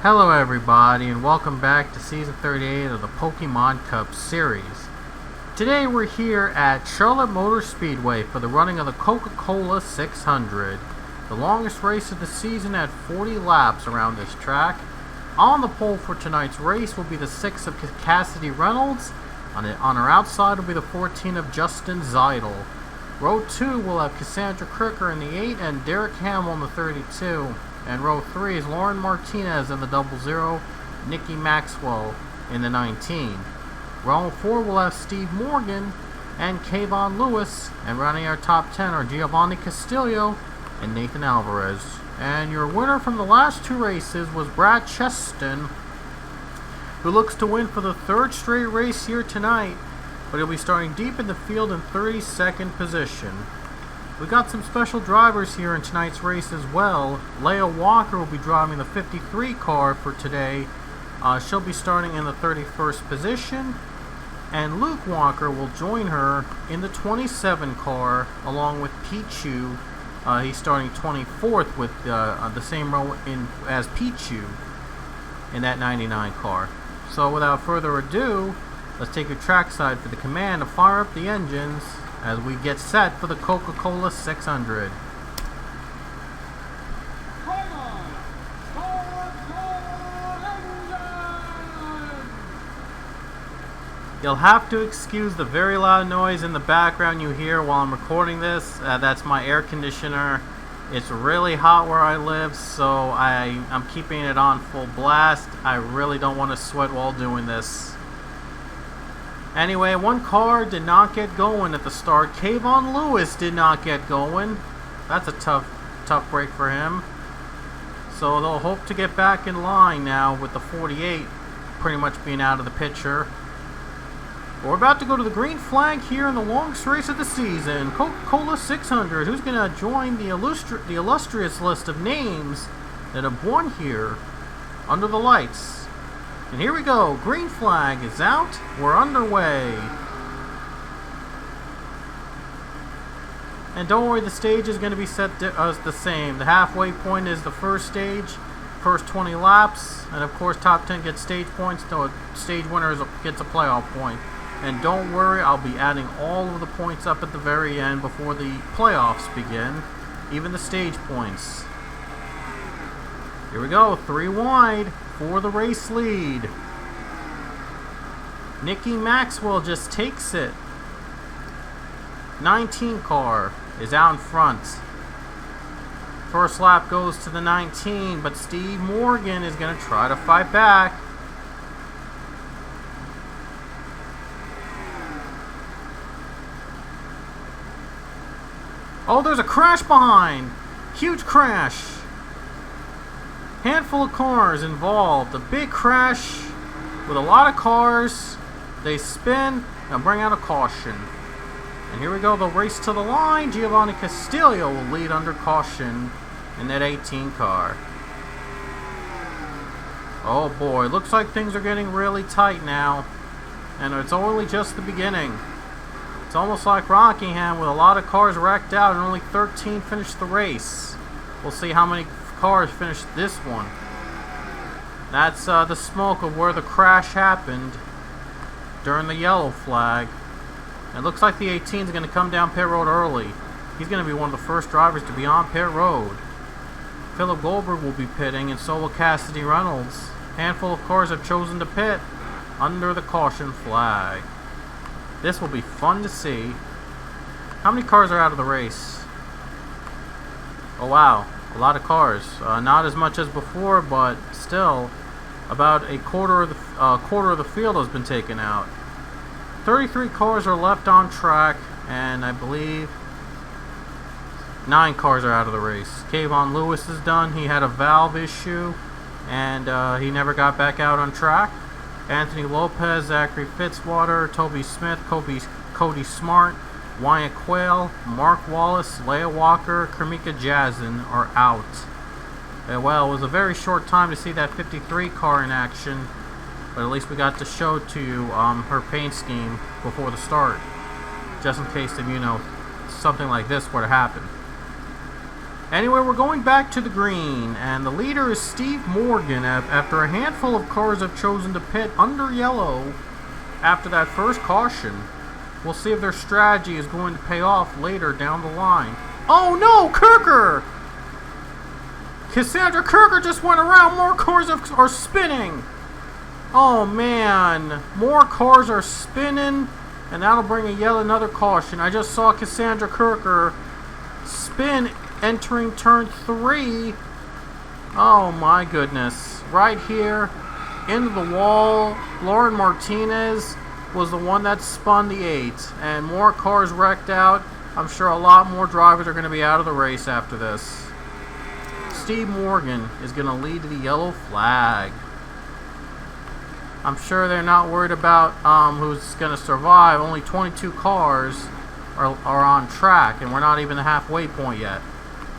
Hello everybody and welcome back to Season 38 of the Pokemon Cup series. Today we're here at Charlotte Motor Speedway for the running of the Coca-Cola 600. The longest race of the season at 40 laps around this track. On the pole for tonight's race will be the 6 of Cassidy Reynolds. On our outside will be the 14 of Justin Zeidel. Row 2 will have Cassandra Cricker in the 8 and Derek Hamill in the 32. And row 3 is Lauren Martinez in the 00, Nikki Maxwell in the 19. Row 4 will have Steve Morgan and Kayvon Lewis, and rounding our top 10 are Giovanni Castillo and Nathan Alvarez. And your winner from the last two races was Brad Cheston, who looks to win for the third straight race here tonight, but he'll be starting deep in the field in 32nd position. We got some special drivers here in tonight's race as well. Leah Walker will be driving the 53 car for today. She'll be starting in the 31st position. And Luke Walker will join her in the 27 car along with Pichu. He's starting 24th with the same row as Pichu in that 99 car. So without further ado, let's take your trackside for the command to fire up the engines as we get set for the Coca-Cola 600. You'll have to excuse the very loud noise in the background you hear while I'm recording this. That's my air conditioner. It's really hot where I live, so I'm keeping it on full blast. I really don't want to sweat while doing this. Anyway, one car did not get going at the start. Kayvon Lewis did not get going. That's a tough break for him. So they'll hope to get back in line now with the 48 pretty much being out of the picture. We're about to go to the green flag here in the longest race of the season, Coca-Cola 600. Who's going to join the illustrious list of names that have won here under the lights? And here we go. Green flag is out. We're underway. And don't worry, the stage is going to be set the same. The halfway point is the first stage, first 20 laps, and of course top 10 gets stage points. So stage winner gets a playoff point. And don't worry, I'll be adding all of the points up at the very end before the playoffs begin, even the stage points. Here we go, 3 wide for the race lead. Nikki Maxwell just takes it. 19 car is out in front. First lap goes to the 19, but Steve Morgan is going to try to fight back. Oh, there's a crash behind. Huge crash. Handful of cars involved. A big crash with a lot of cars. They spin and bring out a caution. And here we go, the race to the line. Giovanni Castillo will lead under caution in that 18 car. Oh boy, looks like things are getting really tight now. And it's only just the beginning. It's almost like Rockingham with a lot of cars wrecked out and only 13 finished the race. We'll see how many cars finished this one. That's the smoke of where the crash happened during the yellow flag. It looks like the 18 is going to come down pit road early. He's going to be one of the first drivers to be on pit road. Philip Goldberg will be pitting, and so will Cassidy Reynolds. A handful of cars have chosen to pit under the caution flag. This will be fun to see. How many cars are out of the race? Oh wow, a lot of cars. Not as much as before, but still, about a quarter of the field has been taken out. 33 cars are left on track, and I believe 9 cars are out of the race. Kayvon Lewis is done. He had a valve issue, and he never got back out on track. Anthony Lopez, Zachary Fitzwater, Toby Smith, Cody Smart, Wyatt Quayle, Mark Wallace, Leah Walker, Kamika Jazin are out. Well, it was a very short time to see that 53 car in action, but at least we got to show to you her paint scheme before the start, just in case if something like this were to happen. Anyway, we're going back to the green, and the leader is Steve Morgan after a handful of cars have chosen to pit under yellow after that first caution. We'll see if their strategy is going to pay off later down the line. Oh no, Kirker! Cassandra Kirker just went around. More cars are spinning. Oh man, more cars are spinning, and that'll bring another caution. I just saw Cassandra Kirker spin entering turn 3. Oh my goodness. Right here, into the wall. Lauren Martinez was the one that spun the 8, and more cars wrecked out. I'm sure a lot more drivers are going to be out of the race after this. Steve Morgan is going to lead to the yellow flag. I'm sure they're not worried about who's going to survive. Only 22 cars are on track, and we're not even the halfway point yet.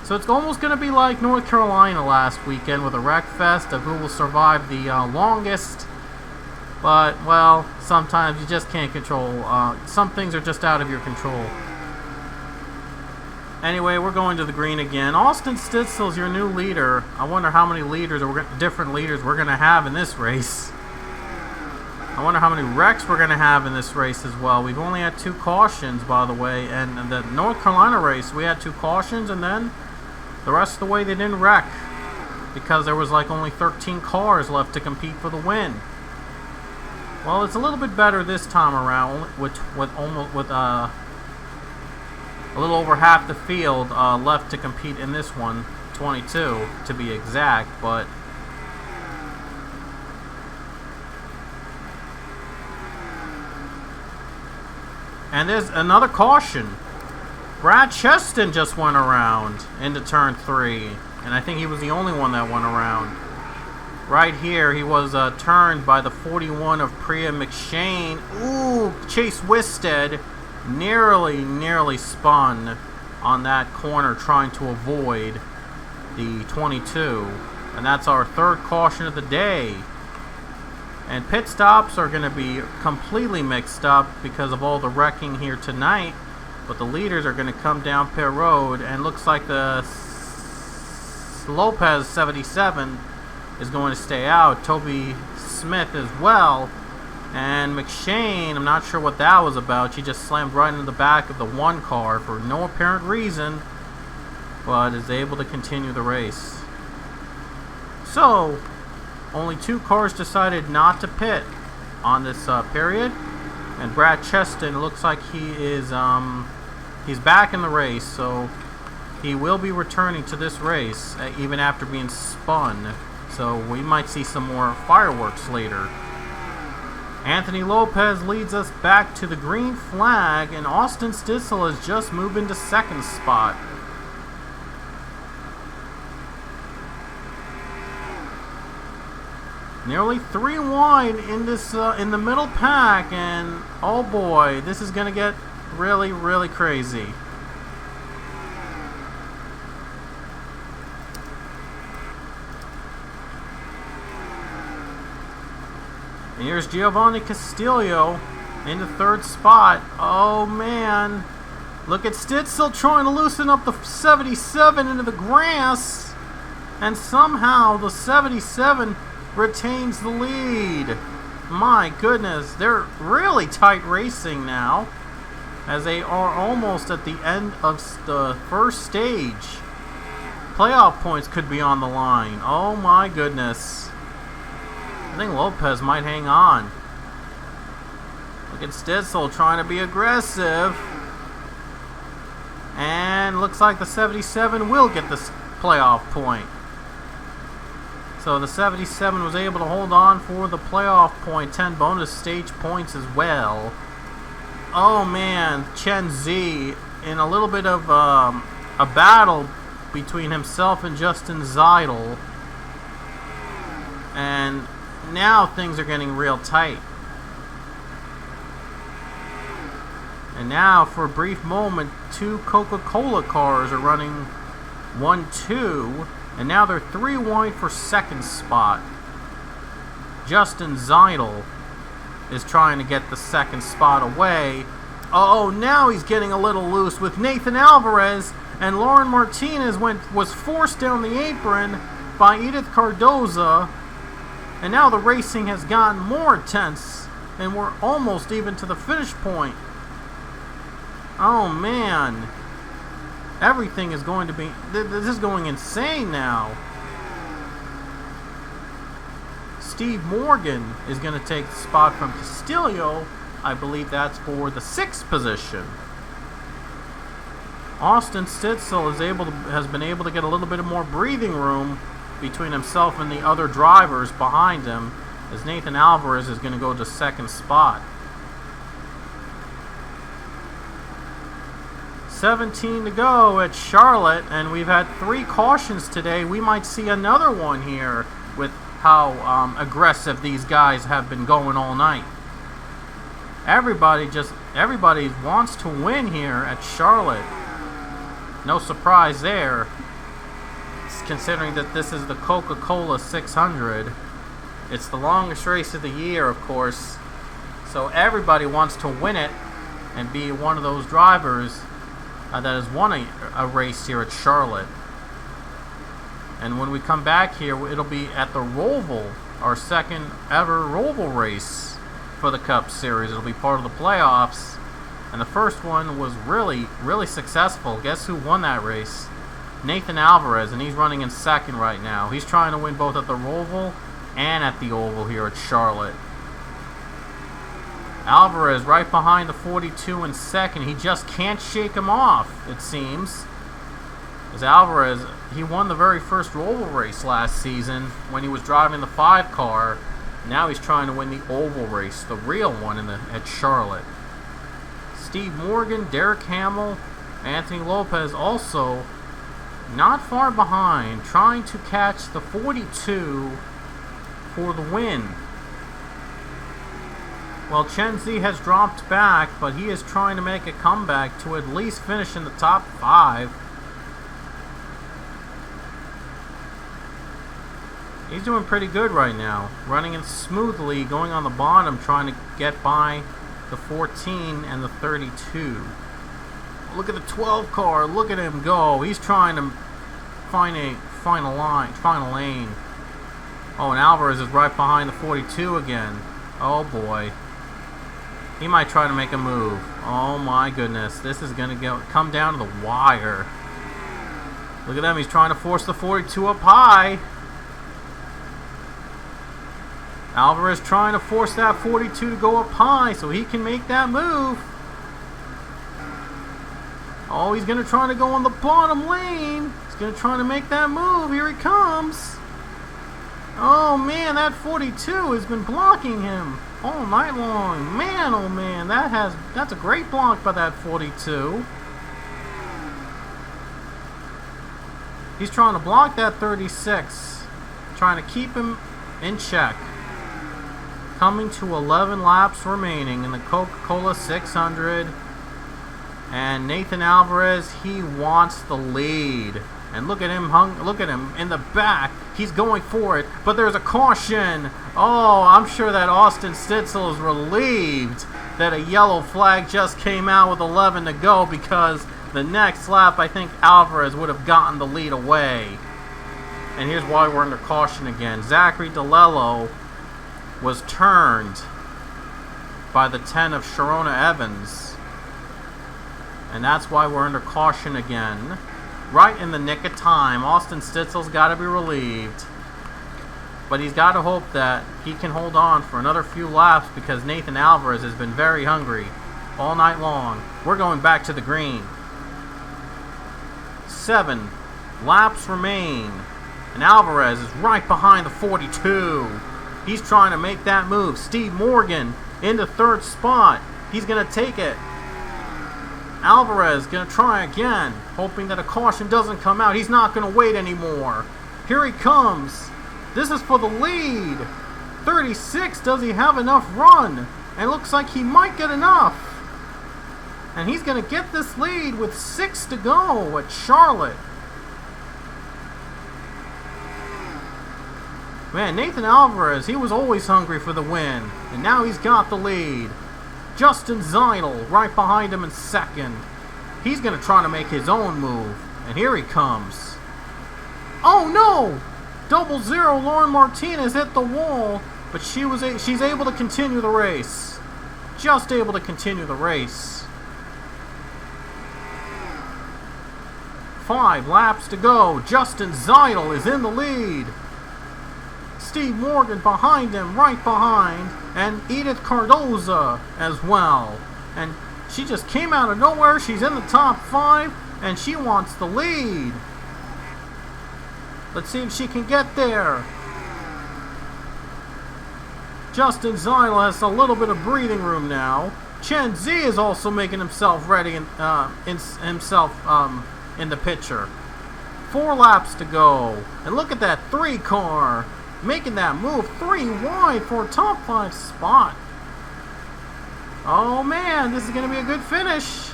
So it's almost going to be like North Carolina last weekend with a wreck fest of who will survive the longest. But, well, sometimes you just can't control. Some things are just out of your control. Anyway, we're going to the green again. Austin Stitzel's your new leader. I wonder how many leaders or different leaders we're going to have in this race. I wonder how many wrecks we're going to have in this race as well. We've only had 2 cautions, by the way. And in the North Carolina race, we had 2 cautions, and then the rest of the way they didn't wreck because there was like only 13 cars left to compete for the win. Well, it's a little bit better this time around with a little over half the field left to compete in this one, 22 to be exact, but and there's another caution. Brad Cheston just went around into turn 3, and I think he was the only one that went around. Right here, he was turned by the 41 of Priya McShane. Ooh, Chase Wisted nearly spun on that corner trying to avoid the 22. And that's our 3rd caution of the day. And pit stops are going to be completely mixed up because of all the wrecking here tonight. But the leaders are going to come down pit road, and looks like the Lopez 77 is going to stay out. Toby Smith as well. And McShane, I'm not sure what that was about. She just slammed right into the back of the 1 car for no apparent reason, but is able to continue the race. So, only 2 cars decided not to pit on this period. And Brad Cheston looks like he is he's back in the race, so he will be returning to this race even after being spun. So we might see some more fireworks later. Anthony Lopez leads us back to the green flag, and Austin Stitzel has just moved into 2nd spot. Nearly 3 wide in this in the middle pack, and oh boy, this is going to get really crazy. And here's Giovanni Castillo in the 3rd spot. Oh man, look at Stitzel trying to loosen up the 77 into the grass, and somehow the 77 retains the lead. My goodness, they're really tight racing now, as they are almost at the end of the first stage. Playoff points could be on the line. Oh my goodness. I think Lopez might hang on. Look at Stitzel trying to be aggressive. And looks like the 77 will get this playoff point. So the 77 was able to hold on for the playoff point. 10 bonus stage points as well. Oh man, Chen Z in a little bit of a battle between himself and Justin Zeidel. And now things are getting real tight. And now for a brief moment, 2 Coca-Cola cars are running 1-2. And now they're 3 wide for 2nd spot. Justin Zeidel is trying to get the 2nd spot away. Oh, now he's getting a little loose with Nathan Alvarez. And Lauren Martinez was forced down the apron by Edith Cardoza. And now the racing has gotten more intense, and we're almost even to the finish point. Oh man, everything is going to be, this is going insane now. Steve Morgan is going to take the spot from Castillo. I believe that's for the 6th position. Austin Stitzel has been able to get a little bit more breathing room between himself and the other drivers behind him, as Nathan Alvarez is going to go to 2nd spot. 17 to go at Charlotte, and we've had 3 cautions today. We might see another one here with how aggressive these guys have been going all night. Everybody wants to win here at Charlotte. No surprise there, considering that this is the Coca-Cola 600. It's the longest race of the year, of course, so everybody wants to win it and be one of those drivers that has won a race here at Charlotte. And when we come back here, it'll be at the Roval, our 2nd ever Roval race for the Cup Series. It'll be part of the playoffs, and the first one was really, really successful. Guess who won that race? Nathan Alvarez, and he's running in 2nd right now. He's trying to win both at the Roval and at the Oval here at Charlotte. Alvarez right behind the 42 in 2nd. He just can't shake him off, it seems. As Alvarez, he won the very first Roval race last season when he was driving the 5 car. Now he's trying to win the Oval race, the real one at Charlotte. Steve Morgan, Derek Hamill, Anthony Lopez also not far behind, trying to catch the 42 for the win. Well, Chen Zi has dropped back, but he is trying to make a comeback to at least finish in the top 5. He's doing pretty good right now, running in smoothly, going on the bottom, trying to get by the 14 and the 32. Look at the 12 car, look at him go. He's trying to find a final lane. Oh, and Alvarez is right behind the 42 again. Oh boy. He might try to make a move. Oh my goodness, this is going to come down to the wire. Look at them, he's trying to force the 42 up high. Alvarez trying to force that 42 to go up high so he can make that move. Oh, he's going to try to go on the bottom lane. He's going to try to make that move. Here he comes. Oh man, that 42 has been blocking him all night long. Man, oh man, that's a great block by that 42. He's trying to block that 36, trying to keep him in check. Coming to 11 laps remaining in the Coca-Cola 600. And Nathan Alvarez, he wants the lead. And look at him look at him in the back. He's going for it, but there's a caution. Oh, I'm sure that Austin Stitzel is relieved that a yellow flag just came out with 11 to go, because the next lap I think Alvarez would have gotten the lead away. And here's why we're under caution again. Zachary DeLello was turned by the 10 of Sharona Evans, and that's why we're under caution again. Right in the nick of time. Austin Stitzel's got to be relieved, but he's got to hope that he can hold on for another few laps, because Nathan Alvarez has been very hungry all night long. We're going back to the green. 7 laps remain, and Alvarez is right behind the 42. He's trying to make that move. Steve Morgan into 3rd spot. He's going to take it. Alvarez going to try again, hoping that a caution doesn't come out. He's not going to wait anymore. Here he comes. This is for the lead. 36, does he have enough run? And it looks like he might get enough. And he's going to get this lead with 6 to go at Charlotte. Man, Nathan Alvarez, he was always hungry for the win, and now he's got the lead. Justin Zinel right behind him in 2nd. He's going to try to make his own move. And here he comes. Oh no! 00 Lauren Martinez hit the wall, but she's able to continue the race. Just able to continue the race. 5 laps to go. Justin Zeidel is in the lead. Steve Morgan behind him, right behind, and Edith Cardoza as well. And she just came out of nowhere. She's in the top 5, and she wants the lead. Let's see if she can get there. Justin Zeidel has a little bit of breathing room now. Chen Z is also making himself ready in the picture. 4 laps to go. And look at that 3 car making that move 3 wide for a top 5 spot. Oh man, this is going to be a good finish.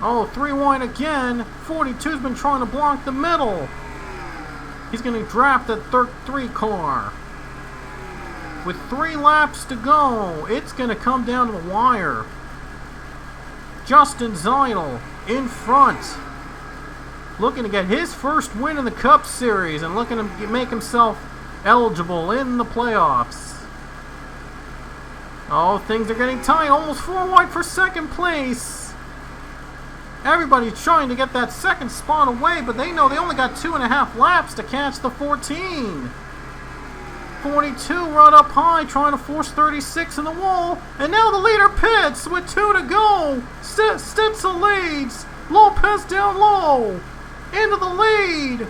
Oh, 3 wide again. 42's been trying to block the middle. He's going to draft that 3 car. With 3 laps to go, it's going to come down to the wire. Justin Zeidel in front, looking to get his first win in the Cup Series and looking to make himself eligible in the playoffs. Oh, things are getting tight. Almost 4 wide for second place. Everybody's trying to get that second spot away, but they know they only got 2.5 laps to catch the 14. 42 right up high, trying to force 36 in the wall, and now the leader pits with 2 to go. Stitzel leads. Lopez down low into the lead.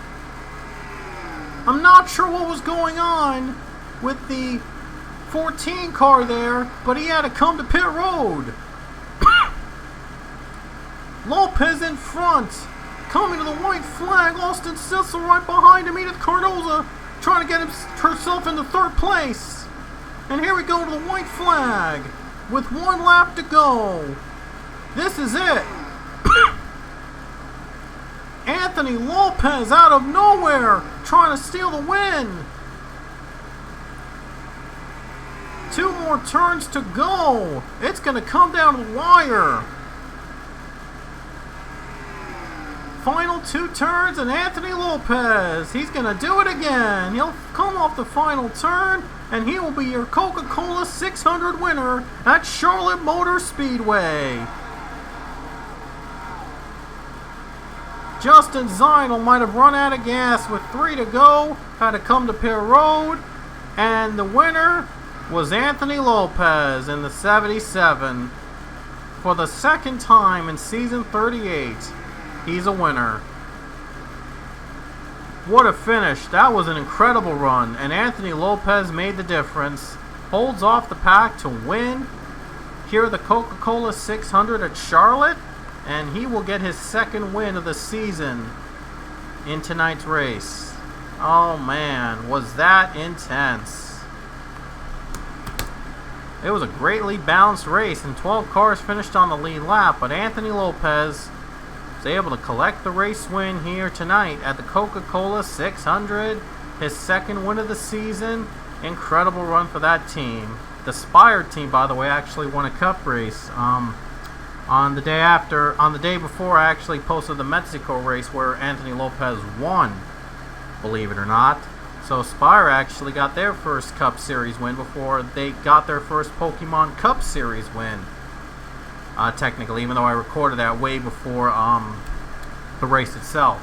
I'm not sure what was going on with the 14 car there, but he had to come to pit road. Lopez in front, coming to the white flag. Austin Stitzel right behind him. Edith Cardoza trying to get herself into 3rd place. And here we go to the white flag with 1 lap to go. This is it. Anthony Lopez out of nowhere trying to steal the win. 2 more turns to go. It's going to come down to the wire. Final 2 turns, and Anthony Lopez, he's going to do it again. He'll come off the final turn, and he will be your Coca-Cola 600 winner at Charlotte Motor Speedway. Justin Zeidel might have run out of gas with 3 to go, had to come to pit road, and the winner was Anthony Lopez in the 77. For the 2nd time in season 38. He's a winner. What a finish. That was an incredible run, and Anthony Lopez made the difference. Holds off the pack to win here at the Coca-Cola 600 at Charlotte, and he will get his 2nd win of the season in tonight's race. Oh man, was that intense. It was a greatly balanced race, and 12 cars finished on the lead lap, but Anthony Lopez was able to collect the race win here tonight at the Coca-Cola 600. His 2nd win of the season. Incredible run for that team. The Spire team, by the way, actually won a Cup race. On the day before, I actually posted the Mexico race where Anthony Lopez won, believe it or not. So Spire actually got their first Cup Series win before they got their first Pokemon Cup Series win. Technically, even though I recorded that way before the race itself.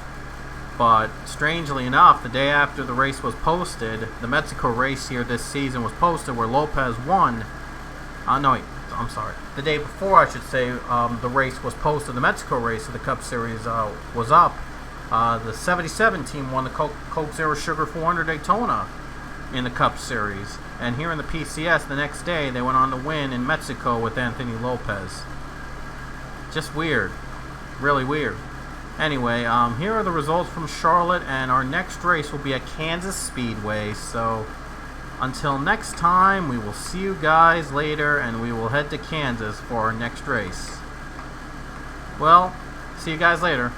But strangely enough, the day after the race was posted, the Mexico race here this season was posted where Lopez won. The day before, I should say, the race was posted. The Mexico race of the Cup Series was up. The 77 team won the Coke Zero Sugar 400 Daytona in the Cup Series. And here in the PCS, the next day, they went on to win in Mexico with Anthony Lopez. Just weird. Really weird. Anyway, here are the results from Charlotte, and our next race will be at Kansas Speedway. So, until next time, we will see you guys later, and we will head to Kansas for our next race. Well, see you guys later.